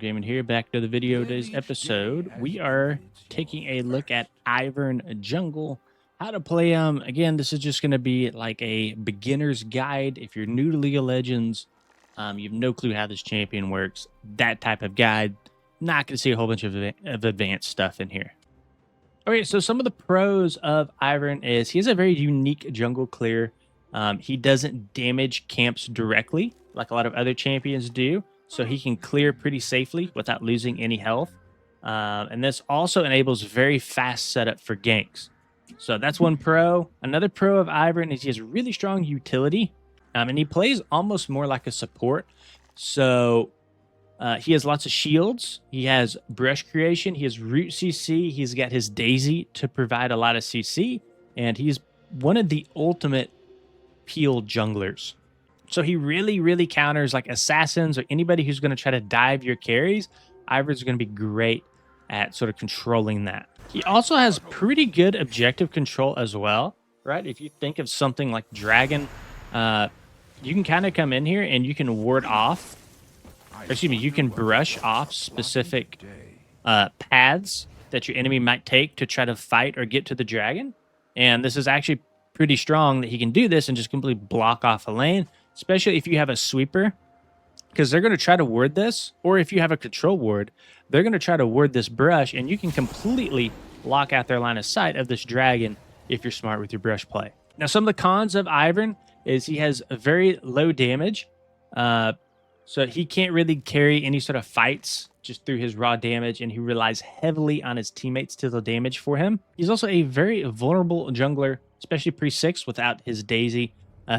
Gaming here, back to the video. Today's episode, we are taking a look at Ivern Jungle, how to play him. Again, this is just going to be like a beginner's guide. If you're new to League of Legends, you have no clue how this champion works, that type of guide. Not going to see a whole bunch of advanced stuff in here. Okay, so some of the pros of Ivern is he has a very unique jungle clear. He doesn't damage camps directly like a lot of other champions do, so he can clear pretty safely without losing any health. And this also enables very fast setup for ganks. So that's one pro. Another pro of Ivern is he has really strong utility, and he plays almost more like a support. So he has lots of shields. He has brush creation. He has root CC. He's got his Daisy to provide a lot of CC, and he's one of the ultimate peel junglers. So he really counters like assassins or anybody who's going to try to dive your carries. Ivern's going to be great at sort of controlling that. He also has pretty good objective control as well, right? If you think of something like Dragon, you can kind of come in here and you can ward off, you can brush off specific paths that your enemy might take to try to fight or get to the dragon. And this is actually pretty strong that he can do this and just completely block off a lane, especially if you have a sweeper, because they're going to try to ward this, or if you have a control ward, they're going to try to ward this brush, and you can completely lock out their line of sight of this dragon if you're smart with your brush play. Now, some of the cons of Ivern is he has a very low damage, so he can't really carry any sort of fights just through his raw damage, and he relies heavily on his teammates to deal damage for him. He's also a very vulnerable jungler, especially pre-6 without his Daisy.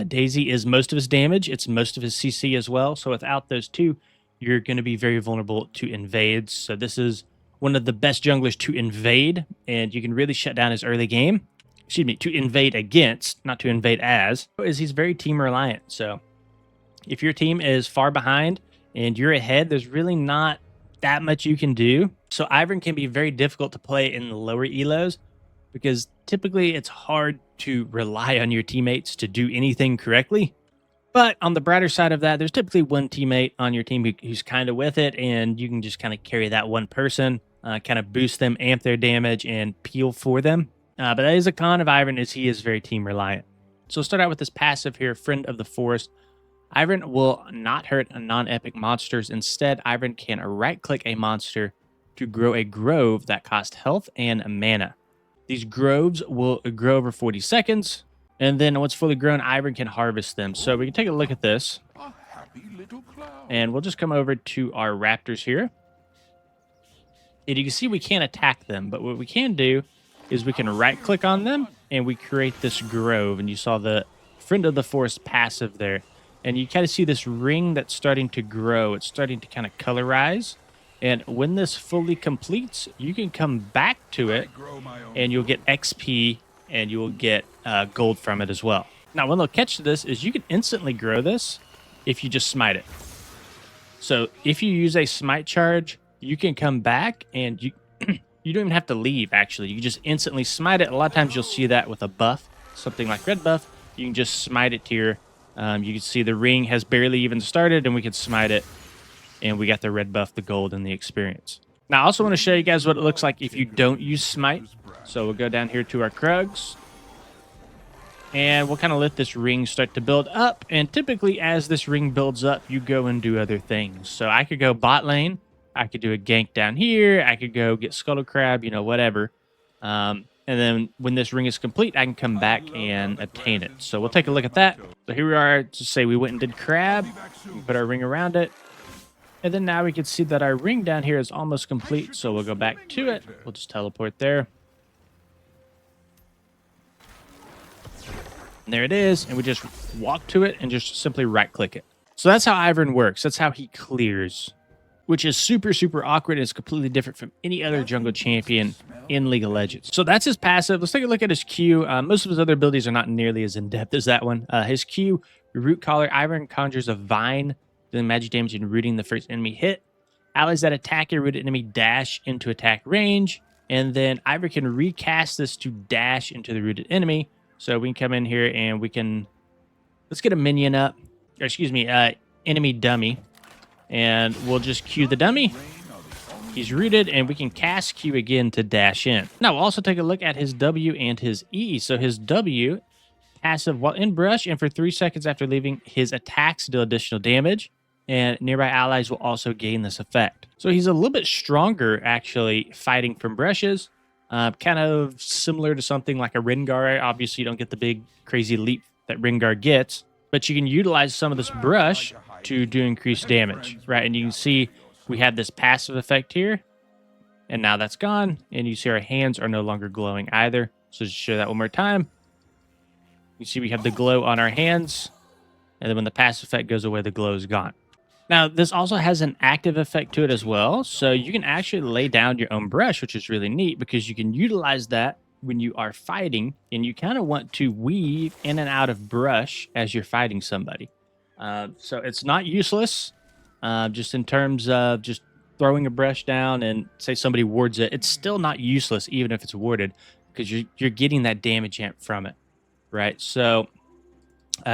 Daisy is most of his damage. It's most of his CC as well. So without those two, you're going to be very vulnerable to invades. So this is one of the best junglers to invade, and you can really shut down his early game. Excuse me, to invade against, not to invade as. Is he's very team reliant. So if your team is far behind and you're ahead, there's really not that much you can do. So Ivern can be very difficult to play in the lower elos, because typically it's hard to rely on your teammates to do anything correctly. But on the brighter side of that, there's typically one teammate on your team who's kind of with it, and you can just kind of carry that one person, kind of boost them, amp their damage, and peel for them. But that is a con of Ivern, is he is very team reliant. So we'll start out with this passive here, Friend of the Forest. Ivern will not hurt non-epic monsters. Instead, Ivern can right-click a monster to grow a grove that costs health and mana. These groves will grow over 40 seconds, and then once fully grown, Ivern can harvest them. So we can take a look at this, and we'll just come over to our raptors here. And you can see we can't attack them, but what we can do is we can right-click on them, and we create this grove. And you saw the Friend of the Forest passive there. And you kind of see this ring that's starting to grow. It's starting to kind of colorize. And when this fully completes, you can come back to it, and you'll get XP, and you'll get gold from it as well. Now, one little catch to this is you can instantly grow this if you just smite it. So if you use a smite charge, you can come back, and you you don't even have to leave, actually. You can just instantly smite it. A lot of times you'll see that with a buff, something like red buff. You can just smite it to your... you can see the ring has barely even started, and we can smite it. And we got the red buff, the gold, and the experience. Now, I also want to show you guys what it looks like if you don't use smite. So we'll go down here to our Krugs. And we'll kind of let this ring start to build up. And typically, as this ring builds up, you go and do other things. So I could go bot lane. I could do a gank down here. I could go get Scuttle Crab, whatever. And then when this ring is complete, I can come back and obtain it. So we'll take a look at that. So here we are. To say we went and did crab. We put our ring around it. And then now we can see that our ring down here is almost complete. So we'll go back to it. We'll just teleport there. And there it is. And we just walk to it and just simply right click it. So that's how Ivern works. That's how he clears, which is super awkward. And it's completely different from any other jungle champion in League of Legends. So that's his passive. Let's take a look at his Q. Most of his other abilities are not nearly as in-depth as that one. His Q, Root Collar. Ivern conjures a vine, dealing magic damage and rooting the first enemy hit. Allies that attack a rooted enemy dash into attack range. And then Ivern can recast this to dash into the rooted enemy. So we can come in here and we can... Let's get a minion up. Or excuse me, enemy dummy. And we'll just Q the dummy. He's rooted, and we can cast Q again to dash in. Now, we'll also take a look at his W and his E. So his W, passive while in brush, and for 3 seconds after leaving, his attacks deal additional damage, and nearby allies will also gain this effect. So he's a little bit stronger, actually, fighting from brushes, kind of similar to something like a Rengar. Obviously, you don't get the big, crazy leap that Rengar gets, but you can utilize some of this brush to do increased damage, right? And you can see we have this passive effect here, and now that's gone, and you see our hands are no longer glowing either. So just show that one more time. You see we have the glow on our hands, and then when the passive effect goes away, the glow is gone. Now, this also has an active effect to it as well, so you can actually lay down your own brush, which is really neat because you can utilize that when you are fighting, and you kind of want to weave in and out of brush as you're fighting somebody. So it's not useless, just in terms of just throwing a brush down and say somebody wards it. It's still not useless, even if it's warded, because you're getting that damage amp from it, right? So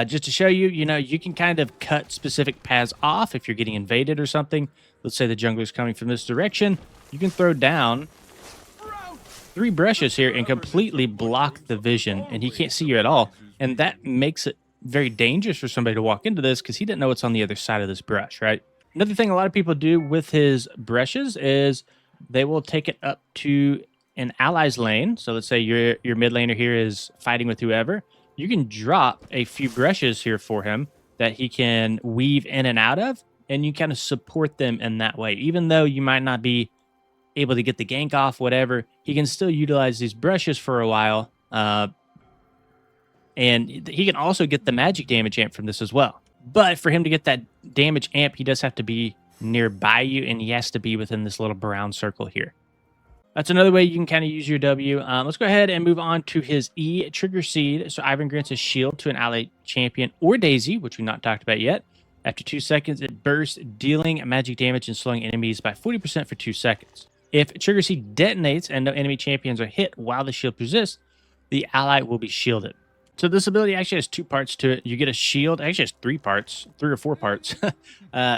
just to show you, you can kind of cut specific paths off if you're getting invaded or something. Let's say the jungler's coming from this direction. You can throw down 3 brushes here and completely block the vision, and he can't see you at all. And that makes it very dangerous for somebody to walk into this because he didn't know what's on the other side of this brush, right? Another thing a lot of people do with his brushes is they will take it up to an ally's lane. So let's say your mid laner here is fighting with whoever. You can drop a few brushes here for him that he can weave in and out of, and you kind of support them in that way. Even though you might not be able to get the gank off, whatever, he can still utilize these brushes for a while. And he can also get the magic damage amp from this as well. But for him to get that damage amp, he does have to be nearby you, and he has to be within this little brown circle here. That's another way you can kind of use your W. Let's go ahead and move on to his E, Trigger Seed. So Ivern grants a shield to an ally champion or Daisy, which we've not talked about yet. After 2 seconds, it bursts, dealing magic damage and slowing enemies by 40% for 2 seconds. If Trigger Seed detonates and no enemy champions are hit while the shield persists, the ally will be shielded. So this ability actually has 2 parts to it. You get a shield. Actually, has 3 parts, 3 or 4 parts.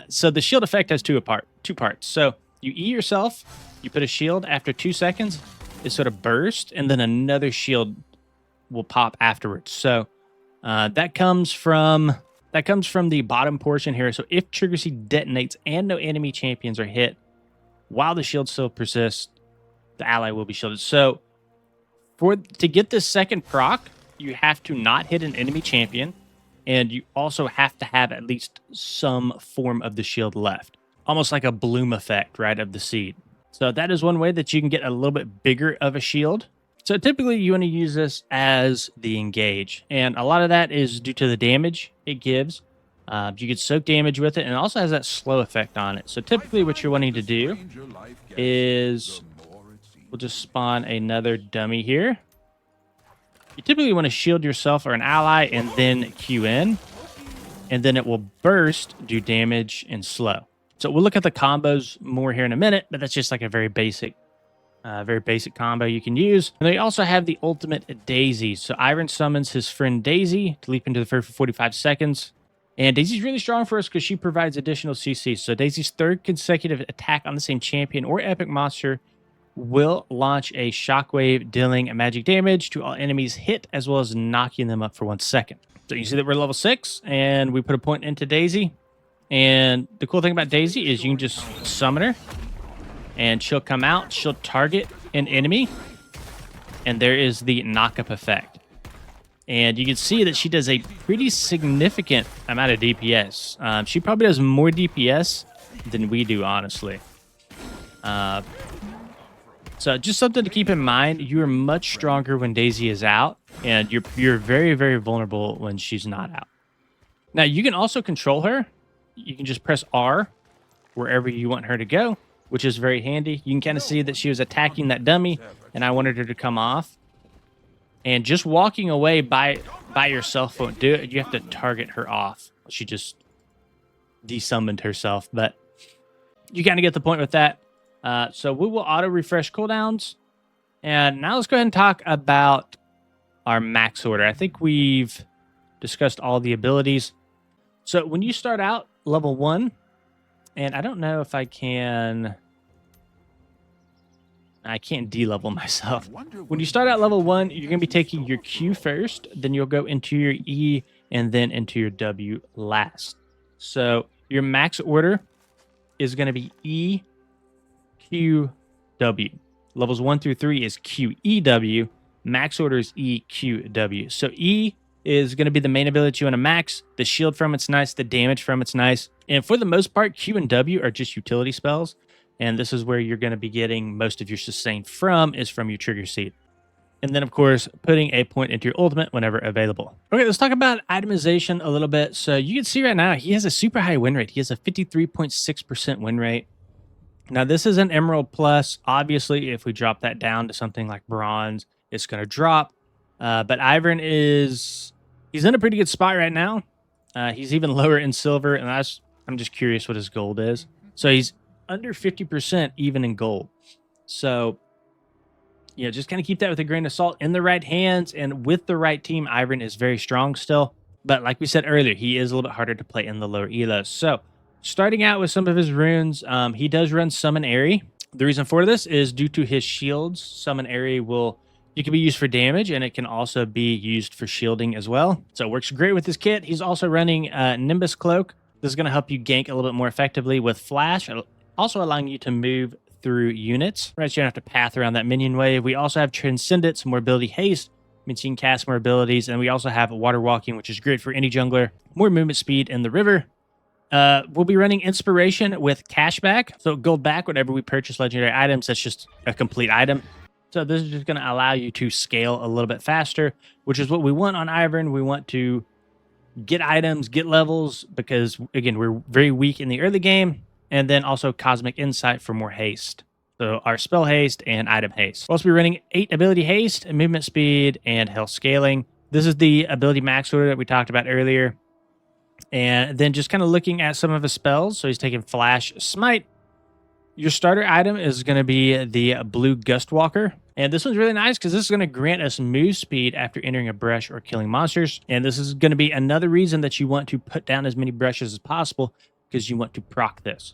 So the shield effect has 2 parts. So you E yourself, you put a shield after 2 seconds, it sort of bursts, and then another shield will pop afterwards. So that comes from the bottom portion here. So if Trigger Seed detonates and no enemy champions are hit while the shield still persists, the ally will be shielded. So to get this second proc, you have to not hit an enemy champion, and you also have to have at least some form of the shield left. Almost like a bloom effect, right, of the seed. So that is one way that you can get a little bit bigger of a shield. So typically you want to use this as the engage, and a lot of that is due to the damage it gives. You get soak damage with it, and it also has that slow effect on it. So typically what you're wanting to do is we'll just spawn another dummy here. You typically want to shield yourself or an ally and then Q in, and then it will burst, do damage, and slow. So we'll look at the combos more here in a minute, but that's just like a very basic combo you can use. And they also have the ultimate Daisy. So Ivern summons his friend Daisy to leap into the field for 45 seconds. And Daisy's really strong for us because she provides additional CC. So Daisy's 3rd consecutive attack on the same champion or epic monster will launch a shockwave, dealing magic damage to all enemies hit, as well as knocking them up for 1 second. So you see that we're level 6, and we put a point into Daisy. And the cool thing about Daisy is you can just summon her, and she'll come out, she'll target an enemy, and there is the knock-up effect. And you can see that she does a pretty significant amount of DPS. She probably does more DPS than we do, honestly. So just something to keep in mind. You are much stronger when Daisy is out, and you're very, very vulnerable when she's not out. Now, you can also control her. You can just press R wherever you want her to go, which is very handy. You can kind of see that she was attacking that dummy, and I wanted her to come off. And just walking away by yourself won't do it. You have to target her off. She just desummoned herself, but you kind of get the point with that. So we will auto refresh cooldowns. And now let's go ahead and talk about our max order. I think we've discussed all the abilities. So when you start out level 1 And I don't know if I can... I can't D-level myself. When you start at level 1, you're going to be taking your Q first, then you'll go into your E, and then into your W last. So your max order is going to be E, Q, W. Levels 1 through 3 is Q, E, W. Max order is E, Q, W. So E is going to be the main ability you want to max. The shield from it's nice. The damage from it's nice. And for the most part, Q and W are just utility spells. And this is where you're going to be getting most of your sustain from, is from your trigger seed. And then, of course, putting a point into your ultimate whenever available. Okay, let's talk about itemization a little bit. So you can see right now, he has a super high win rate. He has a 53.6% win rate. Now, this is an Emerald Plus. Obviously, if we drop that down to something like Bronze, it's going to drop. But Ivern he's in a pretty good spot right now. He's even lower in Silver, and I'm just curious what his gold is. So he's under 50% even in gold. So, yeah, just kind of keep that with a grain of salt. In the right hands and with the right team, Ivern is very strong still. But like we said earlier, he is a little bit harder to play in the lower elos. So, starting out with some of his runes, he does run Summon Airy. The reason for this is due to his shields. Summon Airy it can be used for damage, and it can also be used for shielding as well. So it works great with his kit. He's also running Nimbus Cloak. This is going to help you gank a little bit more effectively with Flash, also allowing you to move through units. Right, so you don't have to path around that minion wave. We also have Transcendence, more ability haste, means you can cast more abilities, and we also have Water Walking, which is great for any jungler. More movement speed in the river. We'll be running Inspiration with cashback. So gold back whenever we purchase legendary items. That's just a complete item. So this is just going to allow you to scale a little bit faster, which is what we want on Ivern. We want to get items, get levels, because, again, we're very weak in the early game. And then also Cosmic Insight for more haste. So our spell haste and item haste. We'll also be running 8 ability haste, movement speed, and health scaling. This is the ability max order that we talked about earlier. And then just kind of looking at some of his spells. So he's taking Flash, Smite. Your starter item is going to be the Blue Gust Walker. And this one's really nice because this is going to grant us move speed after entering a brush or killing monsters. And this is going to be another reason that you want to put down as many brushes as possible, because you want to proc this.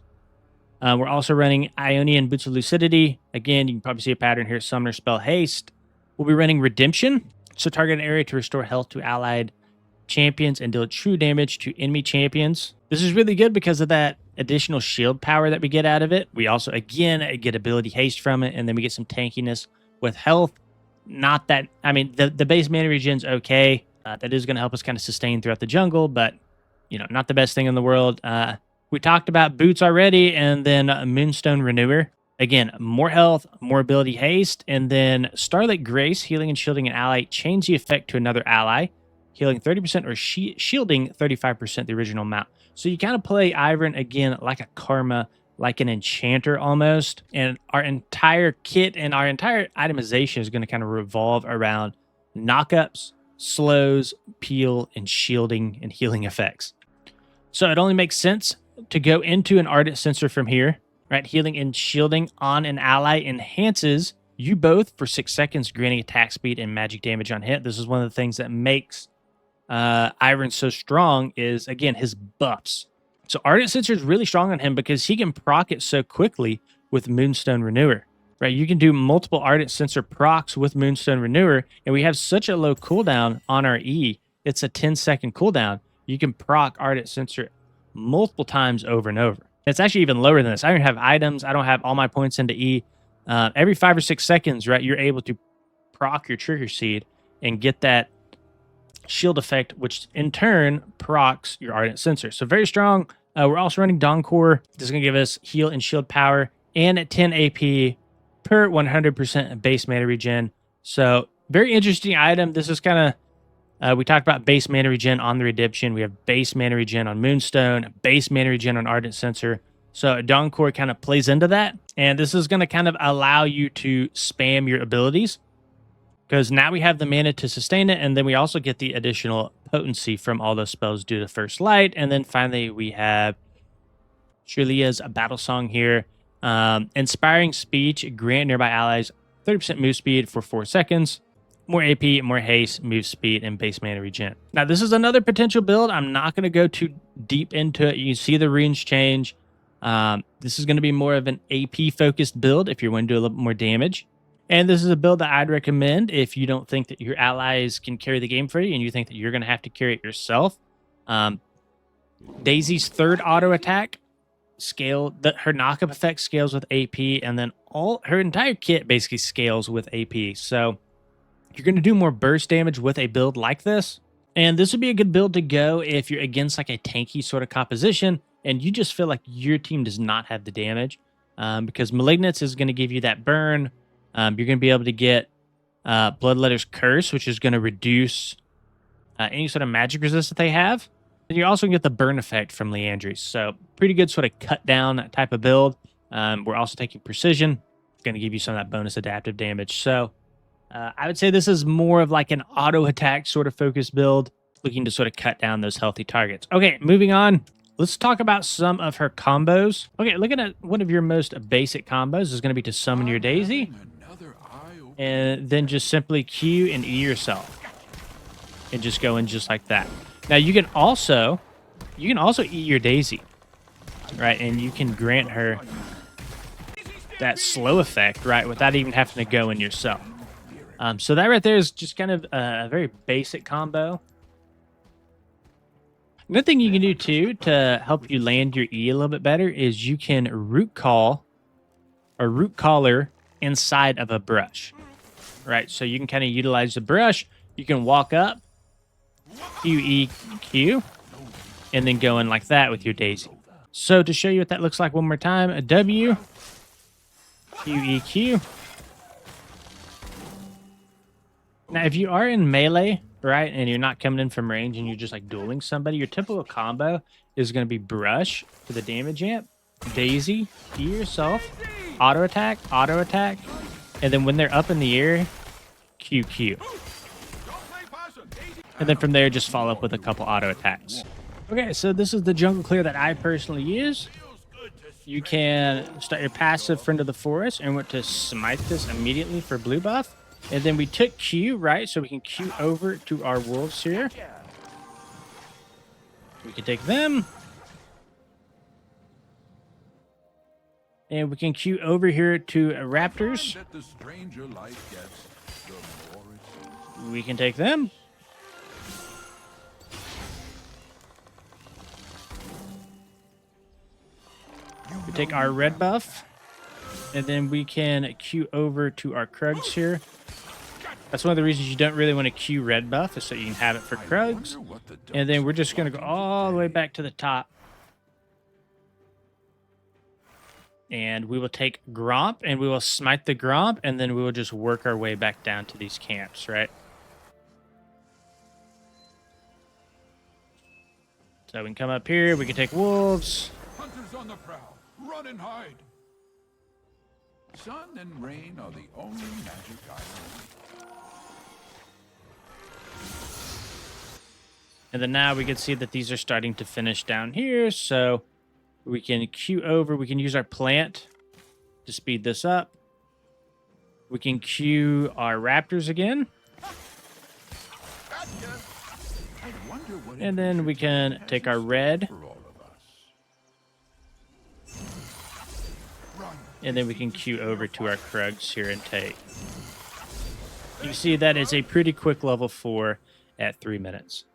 We're also running Ionian Boots of Lucidity. Again, you can probably see a pattern here. Summoner Spell Haste. We'll be running Redemption. So target an area to restore health to allied champions and deal true damage to enemy champions. This is really good because of that additional shield power that we get out of it. We also, again, get ability haste from it, and then we get some tankiness with health. Not that, I mean, the base mana regen's okay. That is going to help us kind of sustain throughout the jungle, but, you know, not the best thing in the world. We talked about Boots already, and then Moonstone Renewer. Again, more health, more ability haste, and then Starlight Grace, healing and shielding an ally. Change the effect to another ally, healing 30% or shielding 35% the original amount. So you kind of play Ivern, again, like a Karma, like an enchanter almost. And our entire kit and our entire itemization is going to kind of revolve around knockups, slows, peel, and shielding and healing effects. So it only makes sense to go into an Ardent Sensor from here, right? Healing and shielding on an ally enhances you both for 6 seconds, granting attack speed and magic damage on hit. This is one of the things that makes Ivern so strong is, again, his buffs. So Ardent Sensor is really strong on him because he can proc it so quickly with Moonstone Renewer, right? You can do multiple Ardent Sensor procs with Moonstone Renewer, and we have such a low cooldown on our E. It's a 10-second cooldown. You can proc Ardent Sensor multiple times over and over. It's actually even lower than this. I don't have items. I don't have all my points into E. Every 5 or 6 seconds, right, you're able to proc your trigger seed and get that shield effect, which in turn procs your Ardent Sensor. So very strong. We're also running Dawn Core. This is going to give us heal and shield power and at 10 AP per 100% base mana regen. So very interesting item. This is kind of, we talked about base mana regen on the Redemption. We have base mana regen on Moonstone, base mana regen on Ardent Sensor. So Dawn Core kind of plays into that. And this is going to kind of allow you to spam your abilities, because now we have the mana to sustain it, and then we also get the additional potency from all those spells due to First Light. And then finally, we have Shirlia's Battle Song here. Inspiring Speech, grant nearby allies 30% move speed for 4 seconds. More AP, more haste, move speed, and base mana regen. Now, this is another potential build. I'm not going to go too deep into it. You can see the runes change. This is going to be more of an AP focused build if you want to do a little bit more damage. And this is a build that I'd recommend if you don't think that your allies can carry the game for you and you think that you're going to have to carry it yourself. Um, Daisy's third auto attack her knockup effect scales with AP, and then all her entire kit basically scales with AP. So you're going to do more burst damage with a build like this. And this would be a good build to go if you're against like a tanky sort of composition and you just feel like your team does not have the damage, because Malignance is going to give you that burn. You're going to be able to get Bloodletter's Curse, which is going to reduce any sort of magic resist that they have. And you're also going to get the burn effect from Leandry's. So pretty good sort of cut down type of build. We're also taking Precision. It's going to give you some of that bonus adaptive damage. So I would say this is more of like an auto attack sort of focused build, looking to sort of cut down those healthy targets. Okay, moving on. Let's talk about some of her combos. Okay, looking at one of your most basic combos is going to be to summon your Daisy. And then just simply Q and E yourself. And just go in just like that. Now you can also eat your Daisy, right? And you can grant her that slow effect, right, without even having to go in yourself. So that right there is just kind of a very basic combo. Another thing you can do too to help you land your E a little bit better is you can root collar inside of a brush, right? So you can kind of utilize the brush. You can walk up, Q, E, Q, and then go in like that with your Daisy. So to show you what that looks like one more time, a W, Q, E, Q. Now, if you are in melee, right, and you're not coming in from range and you're just like dueling somebody, your typical combo is going to be brush for the damage amp, Daisy, E yourself, auto attack, and then when they're up in the air, Q, Q. And then from there, just follow up with a couple auto attacks. Okay, so this is the jungle clear that I personally use. You can start your passive Friend of the Forest and went to smite this immediately for blue buff. And then we took Q, right? So we can Q over to our wolves here. We can take them. And we can Q over here to raptors. We can take them. We take our red buff, and then we can Q over to our Krugs here. That's one of the reasons you don't really want to Q red buff, is so you can have it for Krugs. And then we're just going to go all the way back to the top. And we will take Gromp, and we will smite the Gromp, and then we will just work our way back down to these camps, right? So we can come up here, we can take wolves. Hunters on the prowl. Run and hide. Sun and rain are the only magic items. And then now we can see that these are starting to finish down here. So we can Q over. We can use our plant to speed this up. We can Q our raptors again. And then we can take our red. And then we can Q over to our Krugs here and take. You see that is a pretty quick level 4 at 3 minutes.